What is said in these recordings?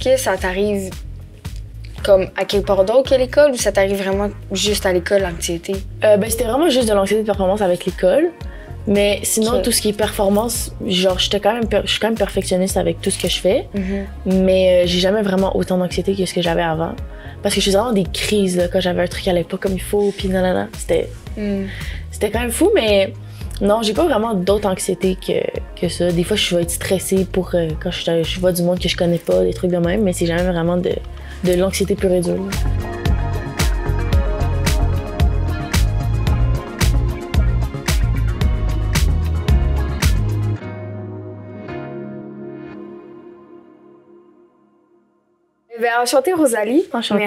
que ça t'arrive comme à quelque part d'autre qu'à l'école ou ça t'arrive vraiment juste à l'école, l'anxiété? C'était vraiment juste de l'anxiété de performance avec l'école. Mais sinon, tout ce qui est performance, genre, je suis quand même perfectionniste avec tout ce que je fais. Mais j'ai jamais vraiment autant d'anxiété que ce que j'avais avant. Parce que je faisais vraiment des crises là, quand j'avais un truc qui allait pas comme il faut, puis nanana. C'était quand même fou, mais non, j'ai pas vraiment d'autres anxiétés que ça. Des fois, je vais être stressée pour quand je vois du monde que je connais pas, des trucs de même, mais c'est jamais vraiment de l'anxiété pure et dure. Enchantée, Rosalie. Enchantée.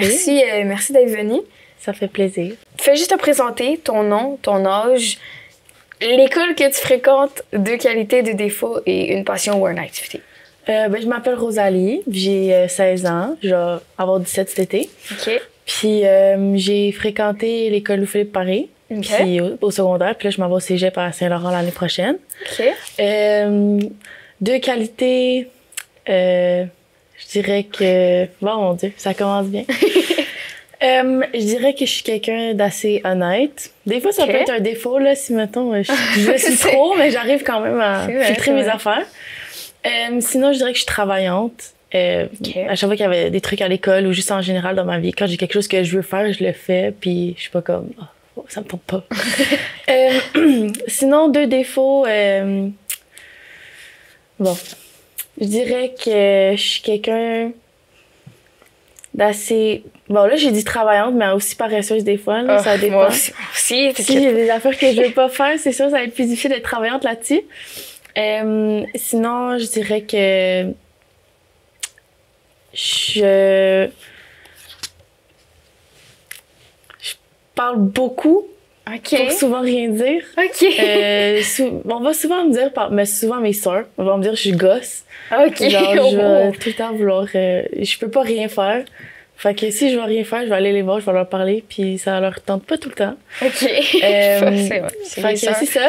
Merci d'être venue. Ça fait plaisir. Fais juste te présenter ton nom, ton âge, l'école que tu fréquentes, 2 qualités, 2 défauts et une passion ou une activité. Je m'appelle Rosalie, j'ai 16 ans, je vais avoir 17 cet été. OK. Puis j'ai fréquenté l'école Louis-Philippe Paré, puis au secondaire, puis là je m'en vais au cégep à Saint-Laurent l'année prochaine. OK. 2 qualités, je dirais que... Bon, mon Dieu, ça commence bien. Je dirais que je suis quelqu'un d'assez honnête. Des fois, ça peut être un défaut, là, si, mettons, je suis trop, mais j'arrive quand même à filtrer mes affaires. Sinon, je dirais que je suis travaillante. À chaque fois qu'il y avait des trucs à l'école ou juste en général dans ma vie, quand j'ai quelque chose que je veux faire, je le fais, puis je suis pas comme... Oh, ça me tente pas. Sinon, 2 défauts... Bon... Je dirais que je suis quelqu'un d'assez... Bon, là, j'ai dit travaillante, mais aussi paresseuse des fois, là, ça dépend. Moi aussi, si il y a des affaires que je veux pas faire, c'est sûr, ça va être plus difficile d'être travaillante là-dessus. Sinon, je dirais que je parle beaucoup. OK. Pour souvent rien dire. OK. On va souvent me dire, mais souvent mes soeurs, on va me dire que je suis gosse. OK. Genre, je vais tout le temps vouloir... je peux pas rien faire. Fait que si je veux rien faire, je vais aller les voir, je vais leur parler, puis ça leur tente pas tout le temps. OK. C'est ça.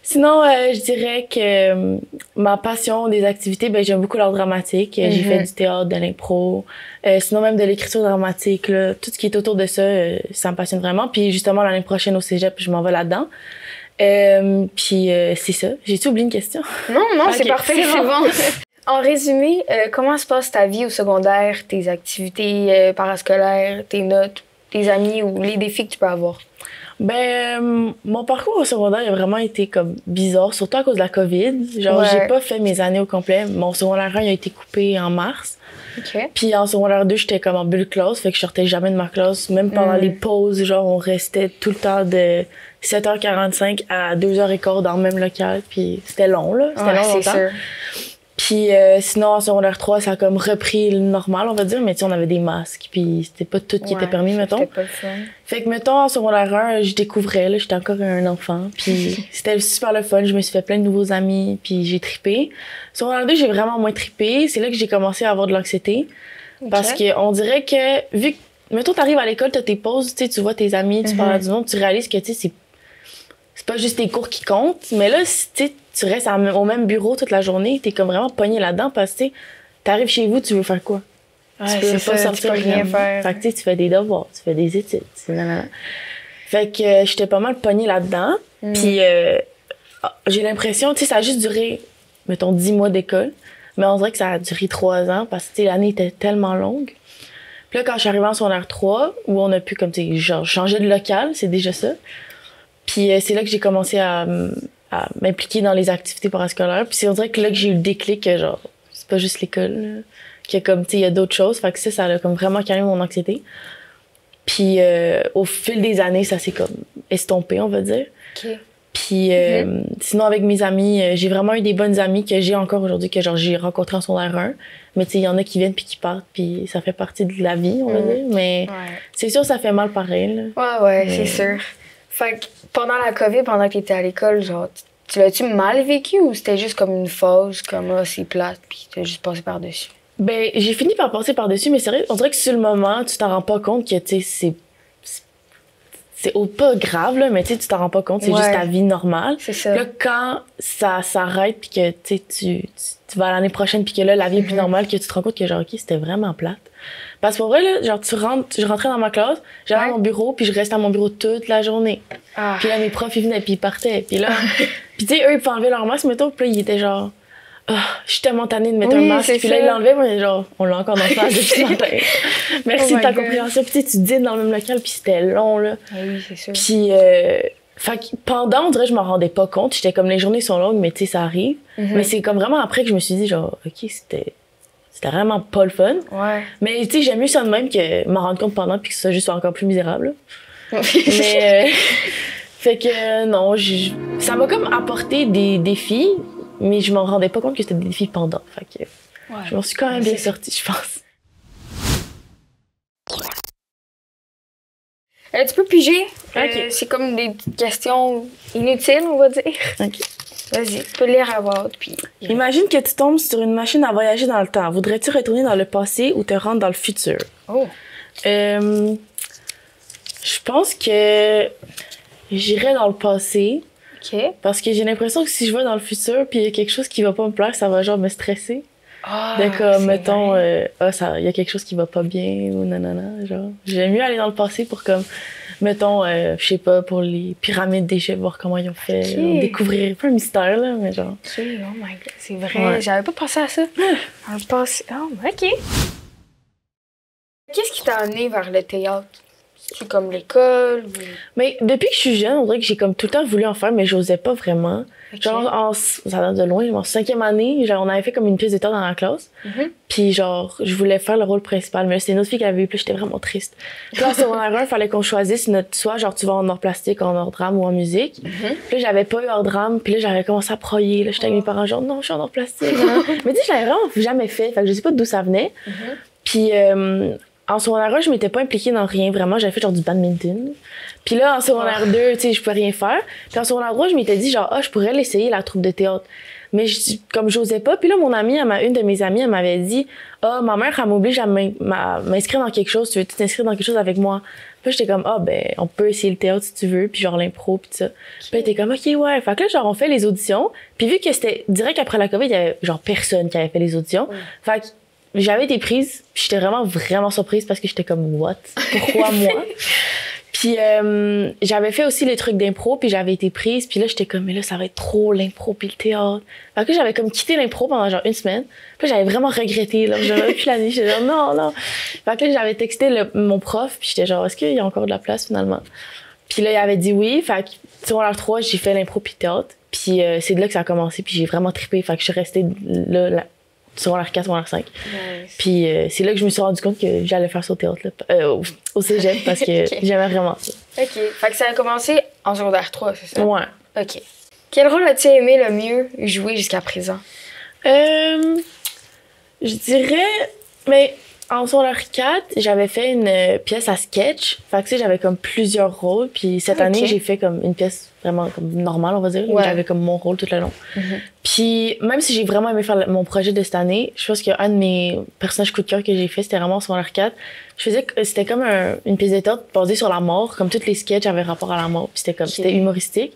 Sinon, je dirais que ma passion des activités, j'aime beaucoup l'art dramatique. J'ai fait du théâtre, de l'impro, sinon même de l'écriture dramatique. Là, tout ce qui est autour de ça, ça me passionne vraiment. Puis justement, l'année prochaine au cégep, je m'en vais là-dedans. Puis c'est ça. J'ai-tu oublié une question? Non, okay, c'est parfait, c'est bon. En résumé, comment se passe ta vie au secondaire, tes activités parascolaires, tes notes, tes amis ou les défis que tu peux avoir? Mon parcours au secondaire a vraiment été comme bizarre, surtout à cause de la COVID. Genre, j'ai pas fait mes années au complet. Mon secondaire 1 a été coupé en mars. OK. Puis en secondaire 2, j'étais comme en bulle classe, fait que je sortais jamais de ma classe. Même pendant les pauses, genre, on restait tout le temps de 7h45 à 2h15 dans le même local. Puis c'était long, là. C'était long longtemps. Sûr. Puis sinon, en secondaire 3, ça a comme repris le normal, on va dire. Mais tu sais, on avait des masques, puis c'était pas tout qui était permis, mettons. C'était pas le fun. Fait que, mettons, en secondaire 1, je découvrais, là, j'étais encore un enfant. Puis c'était super le fun. Je me suis fait plein de nouveaux amis, puis j'ai trippé. Secondaire 2, j'ai vraiment moins trippé. C'est là que j'ai commencé à avoir de l'anxiété. Okay. Parce qu'on dirait que, vu que, mettons, t'arrives à l'école, t'as tes pauses, tu vois tes amis, tu parles à du monde, tu réalises que, tu sais, c'est pas juste tes cours qui comptent. Mais là, tu restes au même bureau toute la journée, t'es comme vraiment pogné là-dedans parce que t'arrives chez vous, tu veux faire quoi? Tu peux pas sortir, tu peux rien faire. Fait que tu fais des devoirs, tu fais des études. Fait que j'étais pas mal pognée là-dedans. Puis j'ai l'impression, tu sais, ça a juste duré, mettons, 10 mois d'école. Mais on dirait que ça a duré 3 ans parce que l'année était tellement longue. Puis là, quand je suis arrivée en secondaire 3, où on a pu, comme, tu sais, genre, changer de local, c'est déjà ça. Puis c'est là que j'ai commencé à m'impliquer dans les activités parascolaires. Puis on dirait que là que j'ai eu le déclic que genre, c'est pas juste l'école, qu'il y a comme, tu sais, il y a d'autres choses. Fait que ça a comme vraiment calmé mon anxiété. Puis au fil des années, ça s'est comme estompé, on va dire. OK. Puis sinon, avec mes amis, j'ai vraiment eu des bonnes amies que j'ai encore aujourd'hui, que genre j'ai rencontrées en secondaire 1. Mais tu sais, il y en a qui viennent puis qui partent, puis ça fait partie de la vie, on va dire. Mais c'est sûr, ça fait mal pareil, là. Ouais, c'est sûr. Fait que pendant la COVID, pendant que t'étais à l'école, genre, tu l'as-tu mal vécu ou c'était juste comme une phase, comme c'est plate, puis t'as juste passé par-dessus? J'ai fini par passer par-dessus, mais c'est vrai, on dirait que sur le moment, tu t'en rends pas compte que, tu sais, c'est pas grave, là, mais tu sais, tu t'en rends pas compte, c'est juste ta vie normale. C'est ça. Là, quand ça s'arrête, puis que tu vas à l'année prochaine, puis que là, la vie est plus normale, que tu te rends compte que genre, OK, c'était vraiment plate. Parce que pour vrai, là, genre, je rentrais dans ma classe, j'allais à mon bureau, puis je restais à mon bureau toute la journée. Puis là, mes profs, ils venaient, puis ils partaient. Puis là, puis tu sais, eux, ils pouvaient enlever leur masque, mettons, puis là, ils étaient genre... je suis tellement tannée de mettre un masque. Puis là, ils l'enlevaient, mais genre, on l'a encore dans le face depuis ce matin. Merci de ta compréhension. Puis tu dînes dans le même local, puis c'était long, là. Oui, c'est sûr. Puis, fait que pendant, on dirait, je m'en rendais pas compte. J'étais comme, les journées sont longues, mais tu sais, ça arrive. Mais c'est comme vraiment après que je me suis dit, genre, OK, c'était vraiment pas le fun. Ouais. Mais tu sais, j'aime mieux ça de même que m'en rendre compte pendant, puis que ça juste soit encore plus misérable. Mais, fait que, non, ça m'a comme apporté des défis. Mais je m'en rendais pas compte que c'était des défis pendant. Fait que je m'en suis quand même bien sortie, je pense. Tu peux piger. C'est comme des petites questions inutiles, on va dire. OK. Vas-y, tu peux lire à voix haute. Puis... Imagine que tu tombes sur une machine à voyager dans le temps. Voudrais-tu retourner dans le passé ou te rendre dans le futur? Oh. Je pense que j'irais dans le passé. OK. Parce que j'ai l'impression que si je vais dans le futur puis il y a quelque chose qui va pas me plaire, ça va genre me stresser. Donc, mettons, il y a quelque chose qui va pas bien ou nanana, genre. J'aime mieux aller dans le passé pour comme, mettons, je sais pas, pour les pyramides d'Égypte, voir comment ils ont fait, genre, découvrir, pas un mystère, là, mais genre. OK, oh my God, c'est vrai, j'avais pas pensé à ça. Dans le passé, OK. Qu'est-ce qui t'a amené vers le théâtre? C'est comme l'école ou... Mais depuis que je suis jeune, on dirait que j'ai comme tout le temps voulu en faire, mais j'osais pas vraiment. Okay. Genre, ça date de loin, en 5e année, genre, on avait fait comme une pièce de théâtre dans la classe. Puis genre, je voulais faire le rôle principal, mais c'était une autre fille qui l'avait eu, puis j'étais vraiment triste. Puis en secondaire 1, il fallait qu'on choisisse soit genre tu vas en art plastique, en art drame ou en musique. Puis là, j'avais pas eu art drame, puis là, j'avais commencé à broyer, là, j'étais avec mes parents, genre, non, je suis en art plastique. Mais tu sais, je l'avais vraiment jamais fait, fait que je sais pas d'où ça venait. Puis en secondaire 1, je m'étais pas impliquée dans rien vraiment. J'avais fait genre du badminton. Puis là, en secondaire 2, tu sais, je pouvais rien faire. Puis en secondaire 3, je m'étais dit genre, je pourrais l'essayer, la troupe de théâtre. Mais comme j'osais pas. Puis là, une de mes amies, elle m'avait dit, ma mère, elle m'oblige à m'inscrire dans quelque chose. Tu veux t'inscrire dans quelque chose avec moi? Puis j'étais comme, on peut essayer le théâtre si tu veux. Puis genre l'impro, puis ça. Puis elle était comme, OK, ouais. Fait que là, genre, on fait les auditions. Puis vu que c'était direct après la COVID, il y avait genre personne qui avait fait les auditions. Fait que j'avais été prise, puis j'étais vraiment surprise parce que j'étais comme, what? Pourquoi moi? Puis j'avais fait aussi les trucs d'impro, puis j'avais été prise, puis là, j'étais comme, mais là, ça va être trop l'impro puis le théâtre. Fait que j'avais comme quitté l'impro pendant genre 1 semaine. Puis j'avais vraiment regretté, là. Puis la nuit, j'étais genre, non. Fait que là, j'avais texté mon prof, puis j'étais genre, est-ce qu'il y a encore de la place finalement? Puis là, il avait dit oui. Fait que sur l'heure 3, j'ai fait l'impro puis le théâtre. Puis c'est de là que ça a commencé, puis j'ai vraiment trippé. Fait que je suis restée là sur l'heure 4, sur l'heure 5. Nice. Puis c'est là que je me suis rendu compte que j'allais faire ça au théâtre, là, au cégep, parce que j'aimais vraiment ça. OK. Fait que ça a commencé en secondaire 3, c'est ça? Ouais. OK. Quel rôle as-tu aimé le mieux jouer jusqu'à présent? Je dirais... Mais en secondaire 4, j'avais fait une pièce à sketch. Fait que tu sais, j'avais comme plusieurs rôles. Puis cette année, j'ai fait comme une pièce vraiment comme normale, on va dire. Ouais. J'avais comme mon rôle tout le long. Puis même si j'ai vraiment aimé faire mon projet de cette année, je pense qu'un de mes personnages coup de cœur que j'ai fait, c'était vraiment en secondaire 4. C'était comme une pièce de théâtre basée sur la mort. Comme tous les sketchs avaient rapport à la mort. Puis c'était humoristique.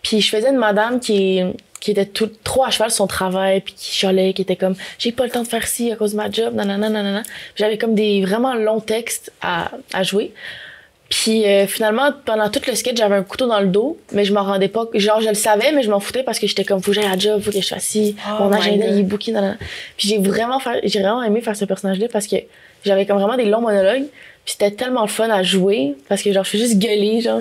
Puis je faisais une madame qui était trop à cheval sur son travail, puis qui chialait, qui était comme « J'ai pas le temps de faire ci à cause de ma job, nanana. » J'avais comme des vraiment longs textes à jouer. Puis finalement, pendant tout le sketch, j'avais un couteau dans le dos, mais je m'en rendais pas... Genre, je le savais, mais je m'en foutais parce que j'étais comme « Faut que j'aille à la job, faut que je fasse ci, mon agenda, il est booké, nanana. » Puis j'ai vraiment aimé faire ce personnage-là parce que j'avais comme vraiment des longs monologues. Puis c'était tellement le fun à jouer parce que genre je fais juste gueuler genre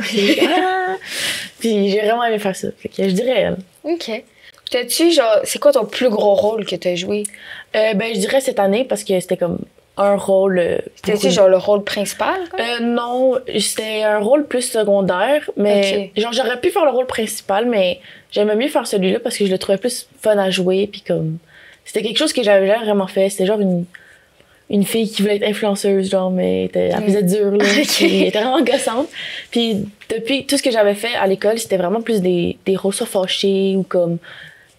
puis j'ai vraiment aimé faire ça. Fait que je dirais elle. OK. T'as-tu genre c'est quoi ton plus gros rôle que t'as joué? Je dirais cette année parce que c'était comme un rôle C'était-tu genre le rôle principal? Non, c'était un rôle plus secondaire, mais genre j'aurais pu faire le rôle principal, mais j'aimais mieux faire celui-là parce que je le trouvais plus fun à jouer, puis comme c'était quelque chose que j'avais jamais vraiment fait. C'était genre une fille qui voulait être influenceuse, genre, mais elle faisait dur, là. Puis elle était vraiment gossante. Puis depuis, tout ce que j'avais fait à l'école, c'était vraiment plus des rôles soit fâchés ou comme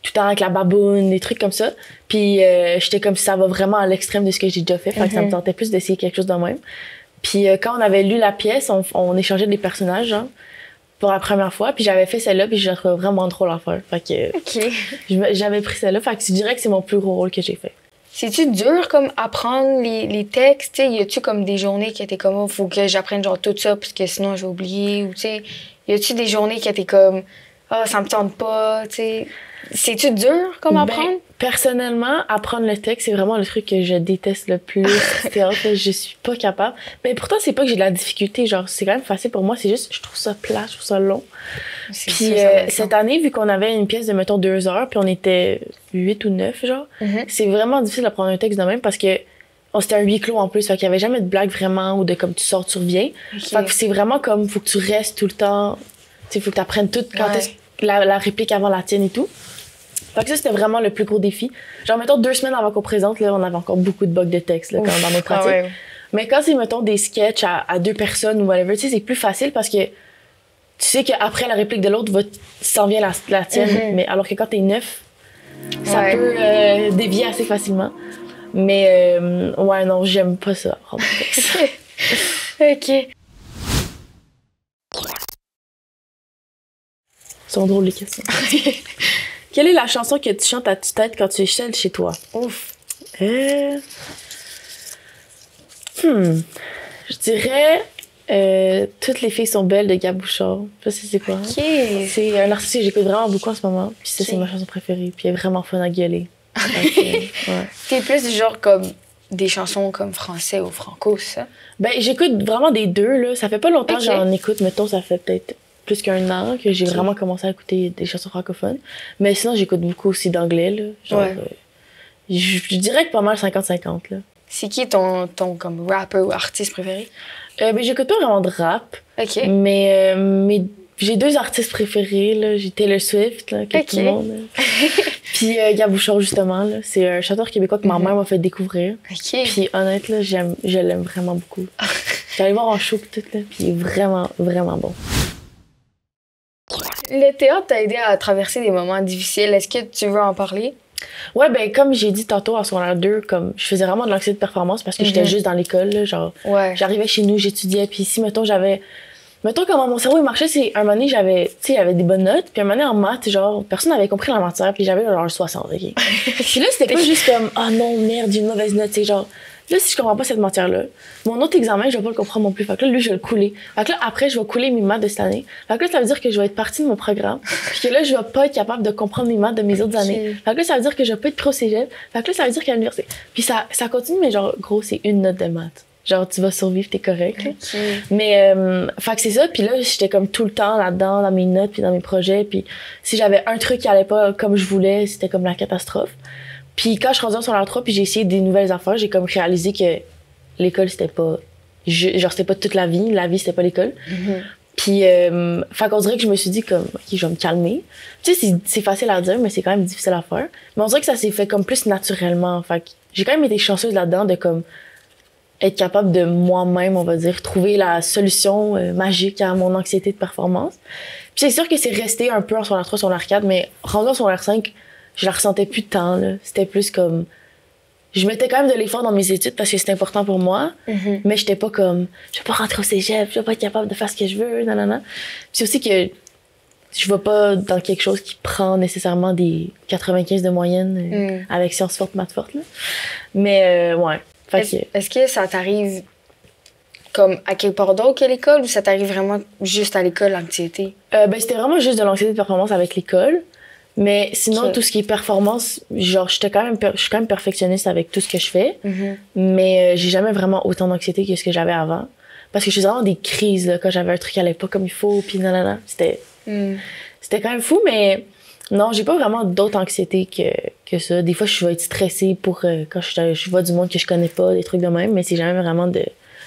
tout le temps avec la baboune, des trucs comme ça. Puis j'étais comme ça va vraiment à l'extrême de ce que j'ai déjà fait. Fait que ça me tentait plus d'essayer quelque chose de même. Puis quand on avait lu la pièce, on échangeait des personnages, genre, pour la première fois. Puis j'avais fait celle-là, puis je la trouvais vraiment drôle à faire. Fait que j'avais pris celle-là. Fait que je dirais que c'est mon plus gros rôle que j'ai fait. C'est-tu dur, comme, apprendre les textes? T'sais, y a-tu comme des journées qui étaient comme, oh, faut que j'apprenne genre tout ça, parce que sinon je vais oublier? Ou, tu sais, y a-tu des journées qui étaient comme, ah, ça me tente pas, tu sais? C'est-tu dur, comme, apprendre? Personnellement, apprendre le texte, c'est vraiment le truc que je déteste le plus. Je suis pas capable. Mais pourtant, c'est pas que j'ai de la difficulté. Genre, c'est quand même facile pour moi. C'est juste, je trouve ça plat, je trouve ça long. Puis cette année, vu qu'on avait une pièce de, mettons, 2 heures, puis on était 8 ou 9, genre, c'est vraiment difficile d'apprendre un texte de même parce que c'était un huis clos en plus. Fait qu'il y avait jamais de blague vraiment ou de comme tu sors, tu reviens. Fait que c'est vraiment comme, faut que tu restes tout le temps. Tu sais, faut que tu apprennes tout quand la réplique avant la tienne et tout. Fait que ça, c'était vraiment le plus gros défi. Genre, mettons, 2 semaines avant qu'on présente, là, on avait encore beaucoup de bugs de texte, là, quand, dans nos pratiques. Ah ouais. Mais quand c'est, mettons, des sketchs à 2 personnes ou whatever, tu sais, c'est plus facile parce que tu sais qu'après la réplique de l'autre, s'en vient la tienne. Mais alors que quand t'es 9, ça peut dévier assez facilement. Mais, ouais, non, j'aime pas ça. OK. C'est drôle, les questions. Quelle est la chanson que tu chantes à tue-tête quand tu es seule chez toi? Ouf. Je dirais Toutes les filles sont belles de Gab Bouchard. Je sais c'est quoi. OK. C'est un artiste que j'écoute vraiment beaucoup en ce moment. Puis ça, c'est ma chanson préférée. Puis elle est vraiment fun à gueuler. Donc, T'es plus du genre comme des chansons comme français ou franco, ça? Ben, j'écoute vraiment des deux, là. Ça fait pas longtemps que j'en écoute. Mettons, ça fait peut-être plus qu'1 an que j'ai vraiment commencé à écouter des chansons francophones. Mais sinon, j'écoute beaucoup aussi d'anglais, là. Genre, je dirais que pas mal 50-50, là. C'est qui ton comme rappeur ou artiste préféré? Ben, j'écoute pas vraiment de rap. OK. Mais j'ai 2 artistes préférés, là. J'ai Taylor Swift, là, que tout le monde. Puis Gab Bouchard, justement, là. C'est un chanteur québécois que ma mère m'a fait découvrir. OK. Puis honnêtement, je l'aime vraiment beaucoup. J'allais voir en show pis tout, là. Puis il est vraiment, vraiment bon. Le théâtre t'a aidé à traverser des moments difficiles. Est-ce que tu veux en parler? Ouais, ben comme j'ai dit tantôt en secondaire 2, comme je faisais vraiment de l'anxiété de performance parce que j'étais juste dans l'école, là, genre j'arrivais chez nous, j'étudiais, puis si mettons comment mon cerveau il marchait, c'est un moment donné j'avais des bonnes notes, puis un moment donné en maths, genre personne n'avait compris la matière, puis j'avais genre 60, OK. Puis là c'était pas juste comme ah non merde, j'ai une mauvaise note, c'est genre là, si je comprends pas cette matière-là, mon autre examen, je vais pas le comprendre non plus. Fait que là, lui, je vais le couler. Fait que là, après, je vais couler mes maths de cette année. Fait que là, ça veut dire que je vais être partie de mon programme. Puis que là, je vais pas être capable de comprendre mes maths de mes autres années. Fait que là, ça veut dire que je vais pas être pro cégep. Fait que là, ça veut dire qu'à l'université. Puis ça continue, mais genre, gros, c'est une note de maths. Genre, tu vas survivre, t'es correct. Mais, fait que c'est ça. Puis là, j'étais comme tout le temps là-dedans, dans mes notes, puis dans mes projets. Puis si j'avais un truc qui allait pas comme je voulais, c'était comme la catastrophe. Puis quand je suis rendue en secondaire 3 puis j'ai essayé des nouvelles affaires, j'ai comme réalisé que l'école c'était pas c'était pas toute la vie c'était pas l'école. Puis fait qu'on dirait que je me suis dit comme OK, je vais me calmer. Tu sais c'est facile à dire mais c'est quand même difficile à faire. Mais on dirait que ça s'est fait comme plus naturellement. Fait que j'ai quand même été chanceuse là-dedans de comme être capable de moi-même, on va dire, trouver la solution magique à mon anxiété de performance. Puis c'est sûr que c'est resté un peu en secondaire 3, secondaire 4, mais rendu en secondaire 5, je la ressentais plus tant, là. C'était plus comme... Je mettais quand même de l'effort dans mes études parce que c'était important pour moi, mais j'étais pas comme... Je vais pas rentrer au cégep, je vais pas être capable de faire ce que je veux, nanana. Puis c'est aussi que je vais pas dans quelque chose qui prend nécessairement des 95 de moyenne avec sciences fortes, maths fortes, là. Mais ouais. Est-ce que ça t'arrive comme à quelque part d'autre que l'école ou ça t'arrive vraiment juste à l'école, l'anxiété? Ben c'était vraiment juste de l'anxiété de performance avec l'école. Mais sinon, tout ce qui est performance, genre, je suis quand même perfectionniste avec tout ce que je fais. Mais j'ai jamais vraiment autant d'anxiété que ce que j'avais avant. Parce que je faisais vraiment des crises, là, quand j'avais un truc qui allait pas comme il faut, puis nanana. C'était quand même fou, mais non, j'ai pas vraiment d'autres anxiétés que ça. Des fois, je vais être stressée pour quand je vois du monde que je connais pas, des trucs de même, mais c'est jamais vraiment de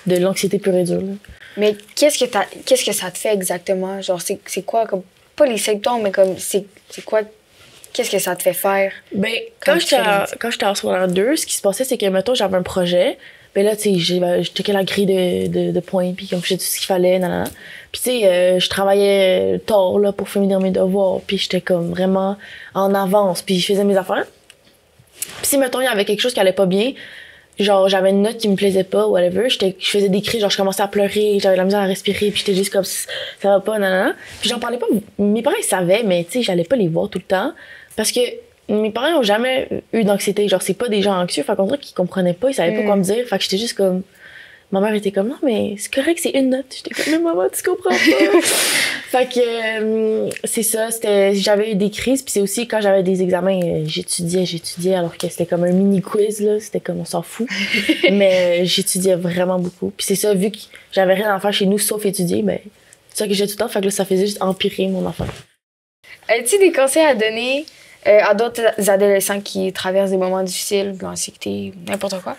l'anxiété pure et dure, là. Mais qu'est-ce que ça te fait exactement? Genre, c'est quoi, comme, pas les symptômes, mais comme, c'est quoi? Qu'est-ce que ça te fait faire? Ben, quand j'étais en secondaire 2, ce qui se passait, c'est que, mettons, j'avais un projet. Ben là, tu sais, je checkais la grille de points, puis comme je faisais tout ce qu'il fallait, nanana. Puis tu sais, je travaillais tard, là, pour finir mes devoirs, puis j'étais comme vraiment en avance, puis je faisais mes affaires. Puis si, mettons, il y avait quelque chose qui allait pas bien, genre, j'avais une note qui me plaisait pas, whatever, je faisais des cris, genre, je commençais à pleurer, j'avais la misère à respirer, puis j'étais juste comme, ça va pas, nanana. Puis j'en parlais pas, mes parents, ils savaient, mais tu sais, j'allais pas les voir tout le temps, parce que mes parents ont jamais eu d'anxiété, genre, c'est pas des gens anxieux, fait qu'on dirait qu'ils comprenaient pas, ils savaient pas quoi me dire, fait que j'étais juste comme, ma mère était comme, non, mais c'est correct, c'est une note. J'étais comme, mais maman, tu comprends pas. Fait que, c'est ça, j'avais eu des crises, puis c'est aussi quand j'avais des examens, j'étudiais, alors que c'était comme un mini quiz, là, c'était comme, on s'en fout. Mais j'étudiais vraiment beaucoup. Puis c'est ça, vu que j'avais rien à faire chez nous, sauf étudier, ben, c'est ça que j'ai tout le temps, fait que là, ça faisait juste empirer mon enfant. As-tu des conseils à donner à d'autres adolescents qui traversent des moments difficiles, de l'anxiété, n'importe quoi?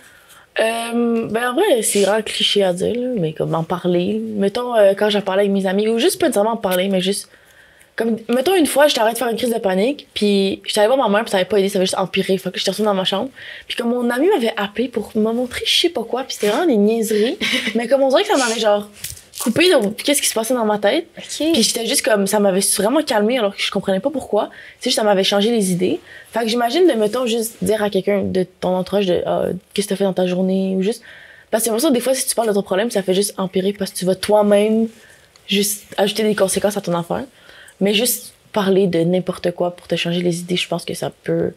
Ben en vrai, c'est vraiment cliché à dire, là, mais comme en parler. Mettons, quand j'en parlais avec mes amis, ou juste pas nécessairement en parler, mais juste. Comme, mettons, une fois, j'étais arrêtée de faire une crise de panique, puis j'étais allée voir ma mère, puis ça avait pas aidé, ça avait juste empiré. Fait que j'étais retournée dans ma chambre. Puis comme mon ami m'avait appelé pour me montrer je sais pas quoi, puis c'était vraiment des niaiseries. Mais comme on dirait que ça m'avait genre coupé de qu'est-ce qui se passait dans ma tête. Okay. Puis j'étais juste comme, ça m'avait vraiment calmée alors que je comprenais pas pourquoi. C'est juste ça m'avait changé les idées. Fait que j'imagine de, mettons, juste dire à quelqu'un de ton entourage de qu'est-ce que t'as fait dans ta journée, ou juste. Parce que c'est pour ça, des fois, si tu parles de ton problème, ça fait juste empirer parce que tu vas toi-même juste ajouter des conséquences à ton affaire. Mais juste parler de n'importe quoi pour te changer les idées, je pense que ça peut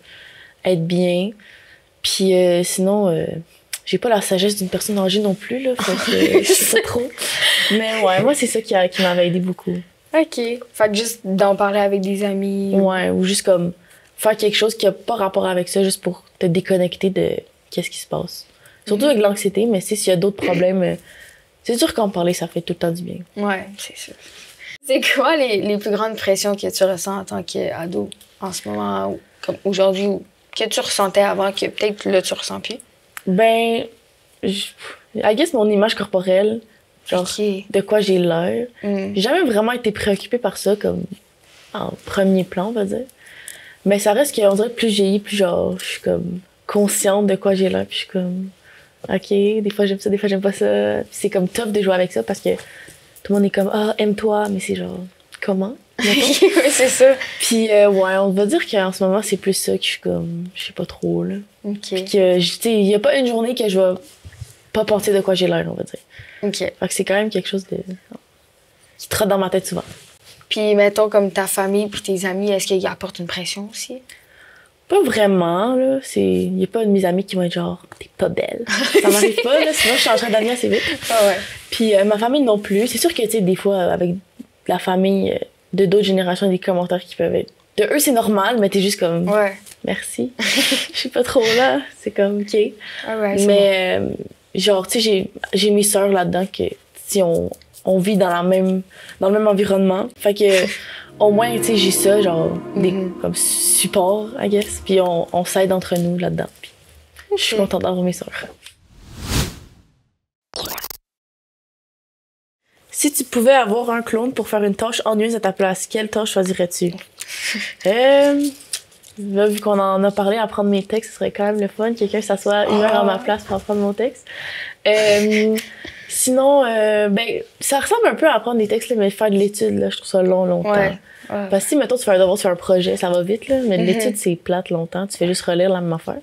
être bien. Puis sinon, j'ai pas la sagesse d'une personne âgée non plus, là. Fait que je sais pas trop. Mais ouais, moi, c'est ça qui m'avait aidé beaucoup. OK. Fait que juste d'en parler avec des amis. Ouais, ou juste comme faire quelque chose qui a pas rapport avec ça, juste pour te déconnecter de qu'est-ce qui se passe. Surtout avec l'anxiété, mais s'il y a d'autres problèmes, c'est sûr qu'en parler, ça fait tout le temps du bien. Ouais, c'est sûr. C'est quoi les plus grandes pressions que tu ressens en tant qu'ado en ce moment, ou comme aujourd'hui, ou que tu ressentais avant, que peut-être là, tu ressens plus? Ben, I guess mon image corporelle, genre de quoi j'ai l'air. J'ai jamais vraiment été préoccupée par ça, comme en premier plan, on va dire. Mais ça reste qu'on dirait plus je vieillis, plus genre, je suis comme consciente de quoi j'ai l'air, puis je suis comme, OK, des fois j'aime ça, des fois j'aime pas ça. Puis c'est comme tough de jouer avec ça parce que tout le monde est comme, aime-toi, mais c'est genre, comment? Oui, c'est ça. Puis ouais, on va dire qu'en ce moment, c'est plus ça que je suis comme, je sais pas trop, là. OK. Puis que, tu sais, il y a pas une journée que je vais pas penser de quoi j'ai l'air, on va dire. OK. Fait que c'est quand même quelque chose de qui trotte dans ma tête souvent. Puis, mettons, comme ta famille puis tes amis, est-ce qu'ils apportent une pression aussi? Pas vraiment, là. Il y a pas de mes amis qui vont être genre, t'es pas belle. Ça m'arrive pas, là. Sinon, je changerais d'amis assez vite. Ah ouais. Puis ma famille non plus. C'est sûr que, tu sais, des fois, avec la famille de d'autres générations, des commentaires qui peuvent être. De eux, c'est normal, mais t'es juste comme, ouais. Merci. Je suis pas trop là. C'est comme, OK. Ah ouais, mais, genre, tu sais, j'ai mes sœurs là-dedans que, si on vit dans le même environnement. Fait que, au moins, tu sais, j'ai ça, genre, des comme support, I guess. Puis on s'aide entre nous là-dedans. Puis je suis contente d'avoir mes sœurs. Si tu pouvais avoir un clone pour faire une tâche ennuyeuse à ta place, quelle tâche choisirais-tu? Là, vu qu'on en a parlé, apprendre mes textes, ce serait quand même le fun. Quelqu'un s'assoit une heure à ma place pour apprendre mon texte. Sinon, ben, ça ressemble un peu à apprendre des textes, là, mais faire de l'étude, là, je trouve ça longtemps. Ouais. Parce que si, mettons, tu fais un devoir sur un projet, ça va vite, là, mais l'étude, c'est plate longtemps. Tu fais juste relire la même affaire.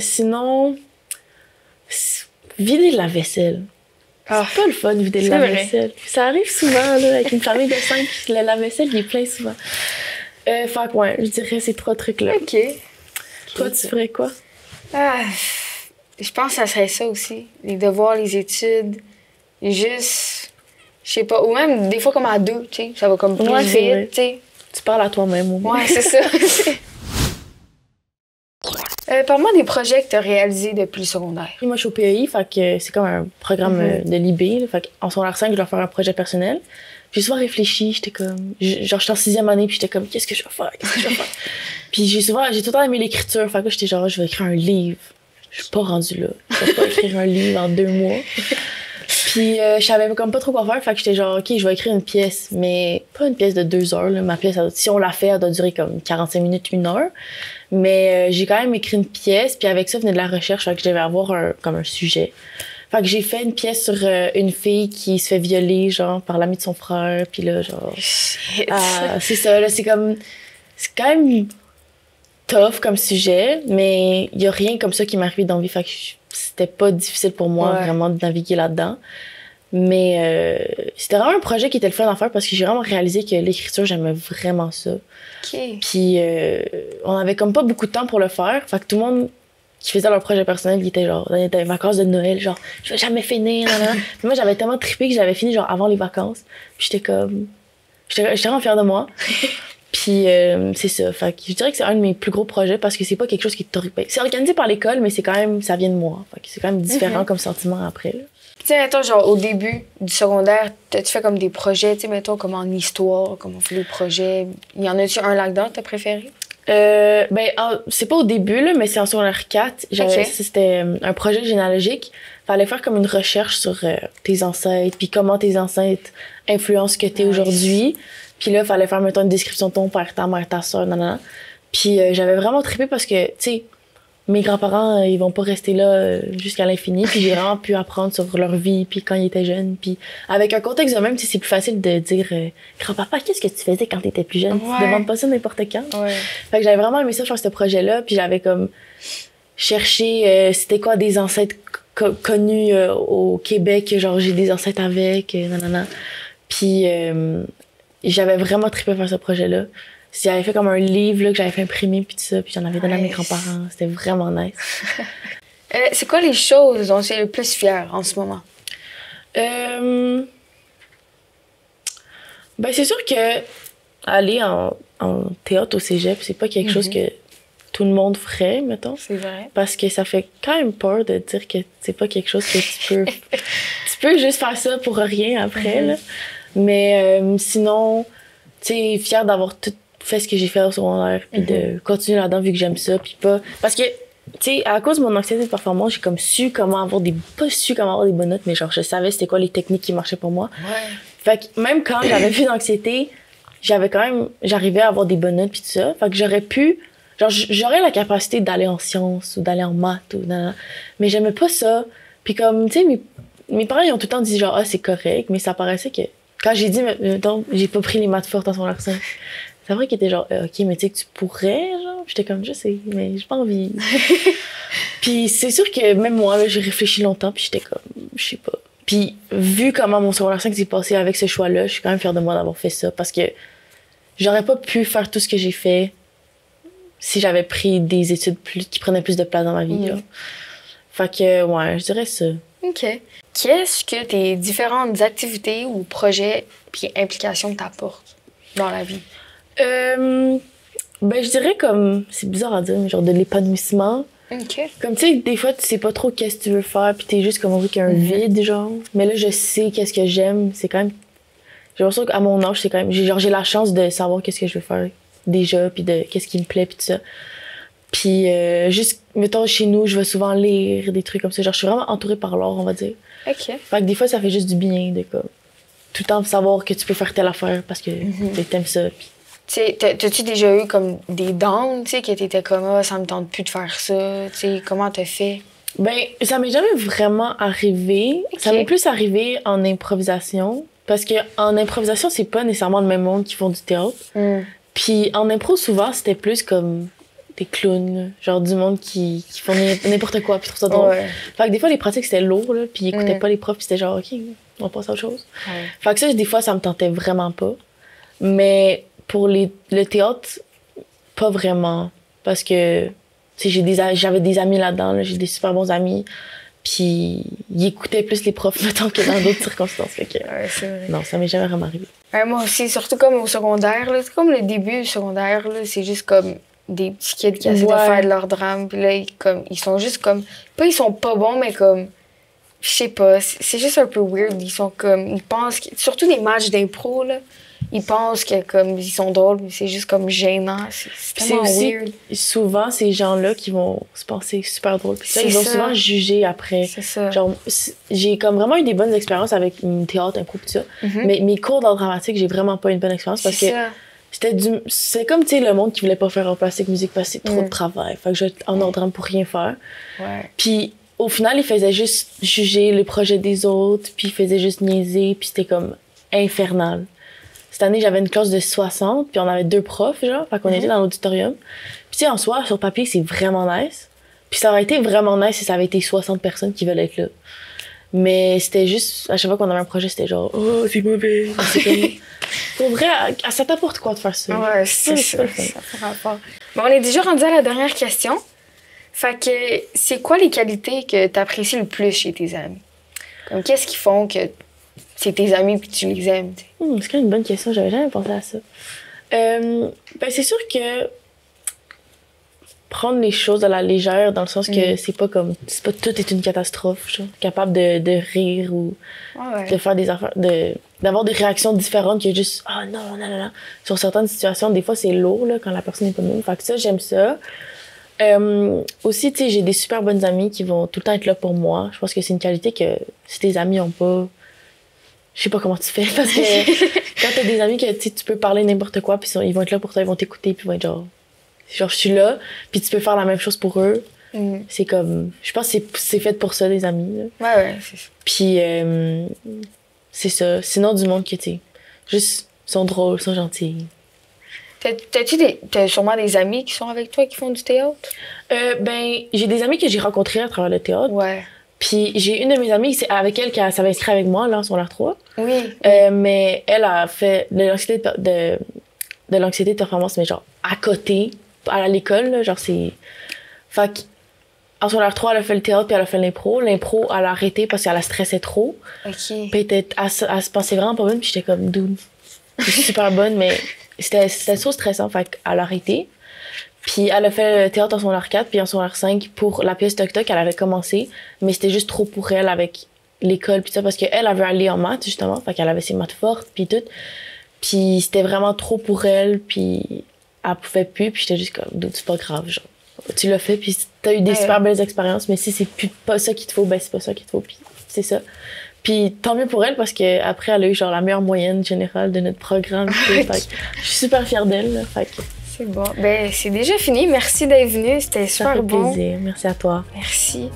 Sinon, vider de la vaisselle. C'est pas le fun, vider de la vaisselle. Ça arrive souvent, là, avec une famille de 5, le lave-vaisselle, il est plein souvent. Fait que, ouais, je dirais ces 3 trucs-là. OK. Toi, tu ferais quoi? Je pense que ça serait ça aussi. Les devoirs, les études. Juste, je sais pas. Ou même des fois comme à deux, tu sais. Ça va comme plus vite, tu sais. Tu parles à toi-même au moins. Ouais, c'est ça. Parle-moi des projets que tu as réalisés depuis le secondaire. Moi, je suis au PEI, fait que c'est comme un programme de l'IB. Fait qu'en secondaire 5, je dois faire un projet personnel. J'ai souvent réfléchi, j'étais comme... Genre, j'étais en 6e année, puis j'étais comme, qu'est-ce que je vais faire? Puis j'ai tout le temps aimé l'écriture. Fait que j'étais genre, je vais écrire un livre. Je suis pas rendue là. Je vais pas écrire un livre en 2 mois. Puis je savais comme pas trop quoi faire. Fait que j'étais genre, OK, je vais écrire une pièce. Mais pas une pièce de 2 heures. Là. Ma pièce, si on la fait, elle doit durer comme 45 minutes, 1 heure. Mais j'ai quand même écrit une pièce. Puis avec ça, venait de la recherche. Fait que je devais avoir comme un sujet. Fait que j'ai fait une pièce sur une fille qui se fait violer, genre, par l'ami de son frère. Puis là, genre... c'est ça, là, c'est comme... C'est quand même tough comme sujet, mais il y a rien comme ça qui m'est arrivé dans la vie. Fait que c'était pas difficile pour moi vraiment de naviguer là-dedans. Mais c'était vraiment un projet qui était le fun à faire parce que j'ai vraiment réalisé que l'écriture, j'aimais vraiment ça. Puis on avait comme pas beaucoup de temps pour le faire. Fait que tout le monde qui faisait leur projet personnel, il était genre dans les vacances de Noël, genre je vais jamais finir. Puis moi, j'avais tellement trippé que j'avais fini genre avant les vacances. Puis j'étais vraiment fière de moi. Puis c'est ça. Fait que je dirais que c'est un de mes plus gros projets parce que c'est pas quelque chose qui est torripé. C'est organisé par l'école, mais c'est quand même, ça vient de moi. Fait que c'est quand même différent comme sentiment après, là. Tu sais, mettons, genre, au début du secondaire, t'as-tu fait comme des projets, tu sais, mettons, comme en histoire, comme on fait les projets. Y en a-tu un là-dedans que t'as préféré? C'est pas au début, là, mais c'est en secondaire 4. C'était un projet généalogique. Fallait faire comme une recherche sur tes ancêtres, puis comment tes ancêtres influencent ce que t'es aujourd'hui. Puis là, fallait faire, mettons, une description de ton père, ta mère, ta soeur, nanana. Puis j'avais vraiment trippé parce que, tu sais, mes grands-parents, ils vont pas rester là jusqu'à l'infini. Puis j'ai vraiment pu apprendre sur leur vie, puis quand ils étaient jeunes. Puis avec un contexte de même, c'est plus facile de dire grand-papa, qu'est-ce que tu faisais quand t'étais plus jeune? Tu demandes pas ça n'importe quand. Fait que j'avais vraiment aimé ça faire ce projet-là. Puis j'avais comme cherché c'était quoi des ancêtres connus au Québec. Genre, j'ai des ancêtres avec, nanana. Puis j'avais vraiment trippé faire ce projet-là. J'avais fait comme un livre là, que j'avais fait imprimer puis tout ça, puis j'en avais donné à mes grands-parents. C'était vraiment nice. C'est quoi les choses dont tu es le plus fière en ce moment? C'est sûr que aller en théâtre au cégep, c'est pas quelque chose que tout le monde ferait, mettons. C'est vrai. Parce que ça fait quand même peur de dire que c'est pas quelque chose que tu peux juste faire ça pour rien après, là. Mais sinon, tu sais, fière d'avoir tout fait ce que j'ai fait au secondaire, puis de continuer là-dedans vu que j'aime ça, puis pas... Parce que, tu sais, à cause de mon anxiété de performance, j'ai comme pas su comment avoir des bonnes notes, mais genre, je savais c'était quoi les techniques qui marchaient pour moi. Fait que même quand j'avais plus d'anxiété, j'arrivais à avoir des bonnes notes puis tout ça. Fait que j'aurais la capacité d'aller en sciences ou d'aller en maths mais j'aimais pas ça. Puis comme, tu sais, mes parents, ils ont tout le temps dit genre, c'est correct, mais ça paraissait que quand j'ai dit, mettons, j'ai pas pris les maths fortes en secondaire 5, c'est vrai qu'il était genre, OK, mais tu sais que tu pourrais, genre. J'étais comme, je sais, mais j'ai pas envie. Puis c'est sûr que même moi, là, j'ai réfléchi longtemps, puis j'étais comme, je sais pas. Puis vu comment mon secondaire 5 s'est passé avec ce choix-là, je suis quand même fière de moi d'avoir fait ça, parce que j'aurais pas pu faire tout ce que j'ai fait si j'avais pris des études qui prenaient plus de place dans ma vie, là. Fait que, ouais, je dirais ça. OK. Qu'est-ce que tes différentes activités ou projets puis implications t'apportent dans la vie? Je dirais comme, c'est bizarre à dire, mais genre de l'épanouissement. OK. Comme, tu sais, des fois, tu sais pas trop qu'est-ce que tu veux faire, puis t'es juste comme on dirait qu'il y a un vide, genre. Mais là, je sais qu'est-ce que j'aime. C'est quand même... J'ai l'impression qu'à mon âge, c'est quand même... J'ai la chance de savoir qu'est-ce que je veux faire déjà, puis de qu'est-ce qui me plaît, puis tout ça. Puis juste, mettons, chez nous, je vais souvent lire des trucs comme ça. Genre, je suis vraiment entourée par l'art, on va dire. OK. Fait que des fois, ça fait juste du bien de comme... Tout le temps savoir que tu peux faire telle affaire parce que t'aimes ça, puis... Tu sais, t'as-tu déjà eu comme des downs, tu sais, que t'étais comme, ça me tente plus de faire ça, tu sais, comment t'as fait? Ça m'est jamais vraiment arrivé. Okay. Ça m'est plus arrivé en improvisation. Parce que en improvisation, c'est pas nécessairement le même monde qui font du théâtre. Puis en impro, souvent, c'était plus comme des clowns, genre du monde qui font n'importe quoi, puis trouve ça drôle. Fait que des fois, les pratiques, c'était lourd, là, puis ils écoutaient pas les profs, puis c'était genre, OK, on passe à autre chose. Fait que ça, des fois, ça me tentait vraiment pas. Mais pour le théâtre, pas vraiment. Parce que, tu sais, j'avais des amis là-dedans, là, j'ai des super bons amis. Puis, ils écoutaient plus les profs, mettons, que dans d'autres circonstances. Fait que, c'est vrai. Non, ça m'est jamais vraiment arrivé. Moi aussi, surtout comme au secondaire, là, c'est comme le début du secondaire, là, c'est juste comme des petits kids qui essaient de faire de leur drame. Puis là, ils sont juste comme... Pas ils sont pas bons, mais comme... Je sais pas, c'est juste un peu weird. Ils sont comme... Ils pensent... Surtout des matchs d'impro, là. Ils pensent que comme ils sont drôles, mais c'est juste comme gênant. C'est tellement weird. Souvent, ces gens-là qui vont se penser super drôles. Puis ils vont souvent juger après. C'est ça. Genre, j'ai comme vraiment eu des bonnes expériences avec le théâtre, impro, tout ça. Mais mes cours d'art dramatique, j'ai vraiment pas eu une bonne expérience parce que c'est comme, tu sais, le monde qui voulait pas faire en plastique musique parce que c'est trop de travail. Fait que je en art drame pour rien faire. Puis au final, ils faisaient juste juger le projet des autres, puis ils faisaient juste niaiser, puis c'était comme infernal. cette année, j'avais une classe de 60, puis on avait 2 profs, genre. Fait qu'on était dans l'auditorium. Puis, tu sais, en soi, sur papier, c'est vraiment nice. Puis, ça aurait été vraiment nice si ça avait été 60 personnes qui veulent être là. Mais c'était juste, à chaque fois qu'on avait un projet, c'était genre, oh, c'est mauvais. C'est comme... Pour vrai, ça t'apporte quoi de faire ça? Ouais, c'est ça. Ça fait rapport. Bon, on est déjà rendu à la dernière question. Fait que, c'est quoi les qualités que t'apprécies le plus chez tes amis? Comme, qu'est-ce qui font que c'est tes amis puis tu les aimes? C'est quand même une bonne question, j'avais jamais pensé à ça. Ben, c'est sûr que prendre les choses à la légère, dans le sens que c'est pas tout est une catastrophe, genre, capable de rire ou de faire des affaires, d'avoir des réactions différentes que juste ah non, non, non, non. Sur certaines situations, des fois c'est lourd là, quand la personne n'est pas bonne. Fait que ça, j'aime ça. Aussi, tu sais, j'ai des super bonnes amies qui vont tout le temps être là pour moi. Je pense que c'est une qualité que si tes amis ont pas, je sais pas comment tu fais, parce que quand t'as des amis que tu peux parler n'importe quoi, puis ils vont être là pour toi, ils vont t'écouter, puis ils vont être genre je suis là, puis tu peux faire la même chose pour eux. C'est comme, je pense que c'est fait pour ça, les amis. Là. Ouais, c'est ça. Puis c'est ça. Sinon, du monde qui, tu sais, juste, sont drôles, sont gentils. T'as sûrement des amis qui sont avec toi qui font du théâtre? Ben, j'ai des amis que j'ai rencontrés à travers le théâtre. Ouais. Puis j'ai une de mes amies, c'est avec elle qui s'avait inscrit avec moi, là, en secondaire 3. Oui. Mais elle a fait de l'anxiété de performance, mais genre à côté, à l'école, là, genre c'est... Fait qu'en secondaire 3, elle a fait le théâtre puis elle a fait l'impro. L'impro, elle a arrêté parce qu'elle a stressé trop. OK. Puis elle se pensait vraiment pas bonne, puis j'étais comme, dude, c'est super bonne, mais c'était trop stressant, fait qu'elle a arrêté. Puis elle a fait le théâtre en secondaire 4, puis en secondaire 5, pour la pièce Toc Toc, elle avait commencé, mais c'était juste trop pour elle avec l'école, puis ça, parce qu'elle avait aller en maths, justement, fait qu'elle avait ses maths fortes, puis tout. Puis c'était vraiment trop pour elle, puis elle pouvait plus, puis j'étais juste comme, dude, c'est pas grave, genre. Tu l'as fait, puis t'as eu des super belles expériences, mais si c'est plus pas ça qu'il te faut, ben c'est pas ça qu'il te faut, puis c'est ça. Puis tant mieux pour elle, parce qu'après, elle a eu genre la meilleure moyenne générale de notre programme. Fait que je suis super fière d'elle, là, fait que... C'est bon. Ben, c'est déjà fini. Merci d'être venue. C'était super bon. Ça fait plaisir. Merci à toi. Merci.